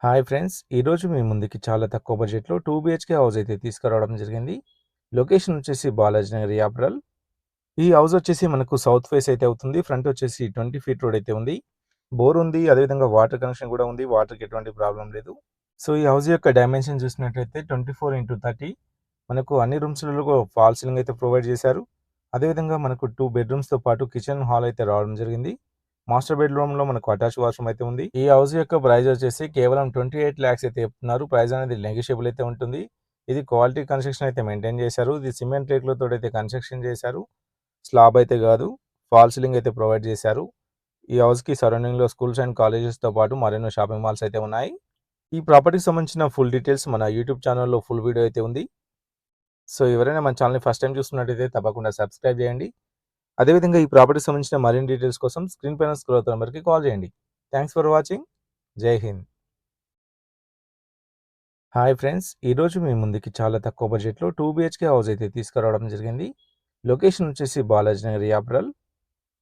Hi friends! ఈరోజు మీ ముందుకి చాలా తక్కువ బడ్జెట్‌లో 2 బీహెచ్‌కే హౌస్ అయితే తీసుకురావడం జరిగింది. లొకేషన్ వచ్చేసి బాలాజీ నగర్, యాప్రల్. ఈ హౌస్ వచ్చేసి మనకు సౌత్ ఫేస్ అయితే అవుతుంది. ఫ్రంట్ వచ్చేసి 20 ఫీట్ రోడ్ అయితే ఉంది. బోర్ ఉంది. అదేవిధంగా వాటర్ కనెక్షన్ కూడా ఉంది. వాటర్‌కి ఎటువంటి ప్రాబ్లం లేదు. సో, ఈ హౌస్ యొక్క డైమెన్షన్ చూసినట్లయితే 24x30 మనకు అన్ని రూమ్స్‌లలో ఫాల్ సీలింగ్ అయితే ప్రొవైడ్ చేశారు. అదేవిధంగా మనకు 2 బెడ్‌రూమ్స్‌తో పాటు కిచెన్, హాల్ అయితే రావడం జరిగింది. మాస్టర్ బెడ్‌రూమ్‌లో మనకు అటాచ్ వాష్‌రూమ్ అయితే ఉంది. ఈ హౌస్ యొక్క ప్రైస్ వచ్చేసి కేవలం 28 లాక్స్ అయితే చెప్తున్నారు. ప్రైస్ అనేది నెగోషియబుల్ అయితే ఉంటుంది. ఇది క్వాలిటీ కన్స్ట్రక్షన్ అయితే మెయింటైన్ చేశారు. ఇది సిమెంట్ రేకులతో అయితే కన్స్ట్రక్షన్ చేశారు. స్లాబ్ అయితే కాదు. ఫాల్ సీలింగ్ అయితే ప్రొవైడ్ చేశారు. ఈ హౌస్‌కి సరౌండింగ్‌లో స్కూల్స్ అండ్ కాలేజెస్‌తో పాటు మరెన్నో షాపింగ్ మాల్స్ అయితే ఉన్నాయి. ఈ ప్రాపర్టీకి సంబంధించిన ఫుల్ డీటెయిల్స్ మన యూట్యూబ్ ఛానల్‌లో ఫుల్ వీడియో అయితే ఉంది. సో, ఎవరైనా మన ఛానల్‌ని ఫస్ట్ టైమ్ చూస్తున్నట్టయితే తప్పకుండా సబ్స్క్రైబ్ చేయండి. అదేవిధంగా ఈ ప్రాపర్టీకి సంబంధించిన మరిన్ని డీటెయిల్స్ కోసం స్క్రీన్ పైన స్క్రోల్ అవుతున్న నెంబర్‌కి కాల్ చేయండి. Thanks for watching. జై హింద్. Hi friends! ఈరోజు మీ ముందుకి చాలా తక్కువ బడ్జెట్‌లో 2 బీహెచ్‌కే హౌస్ అయితే తీసుకురావడం జరిగింది. లొకేషన్ వచ్చేసి బాలాజీ నగర్, యాప్రల్.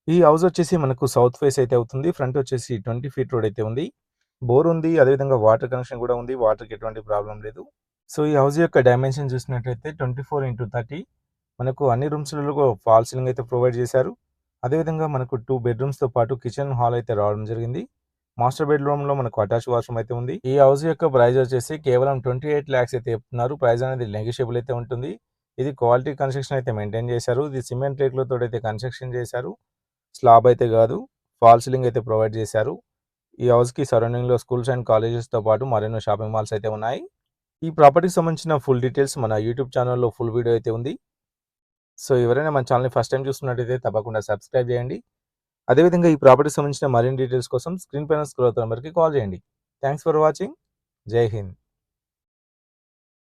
ఈ హౌస్ వచ్చేసి మనకు సౌత్ ఫేస్ అయితే అవుతుంది. ఫ్రంట్ వచ్చేసి 20 ఫీట్ రోడ్ అయితే ఉంది. బోర్ ఉంది. అదేవిధంగా వాటర్ కనెక్షన్ కూడా ఉంది. వాటర్‌కి ఎటువంటి ప్రాబ్లం లేదు. సో, ఈ హౌస్ యొక్క డైమెన్షన్ చూసినట్లయితే 24x30 మనకు అన్ని రూమ్స్‌లలో ఫాల్ సీలింగ్ అయితే ప్రొవైడ్ చేశారు. అదేవిధంగా మనకు 2 బెడ్‌రూమ్స్‌తో పాటు కిచెన్, హాల్ అయితే రావడం జరిగింది. మాస్టర్ బెడ్‌రూమ్‌లో మనకు అటాచ్ వాష్‌రూమ్ అయితే ఉంది. ఈ హౌస్ యొక్క ప్రైస్ వచ్చేసి కేవలం 28 లాక్స్ అయితే చెప్తున్నారు. ప్రైస్ అనేది నెగోషియబుల్ అయితే ఉంటుంది. ఇది క్వాలిటీ కన్స్ట్రక్షన్ అయితే మెయింటైన్ చేశారు. ఇది సిమెంట్ రేకులతో అయితే కన్స్ట్రక్షన్ చేశారు. స్లాబ్ అయితే కాదు. ఫాల్ సీలింగ్ అయితే ప్రొవైడ్ చేశారు. ఈ హౌస్‌కి సరౌండింగ్‌లో స్కూల్స్ అండ్ కాలేజెస్‌తో పాటు మరెన్నో షాపింగ్ మాల్స్ అయితే ఉన్నాయి. ఈ ప్రాపర్టీకి సంబంధించిన ఫుల్ డీటెయిల్స్ మన యూట్యూబ్ ఛానల్‌లో ఫుల్ వీడియో అయితే ఉంది. సో, ఎవరైనా మన ఛానల్‌ని ఫస్ట్ టైమ్ చూస్తున్నట్టయితే తప్పకుండా సబ్స్క్రైబ్ చేయండి. అదేవిధంగా ఈ ప్రాపర్టీకి సంబంధించిన మరిన్ని డీటెయిల్స్ కోసం స్క్రీన్ పైన స్క్రోల్ అవుతున్న నెంబర్‌కి కాల్ చేయండి. Thanks for watching. జై హింద్.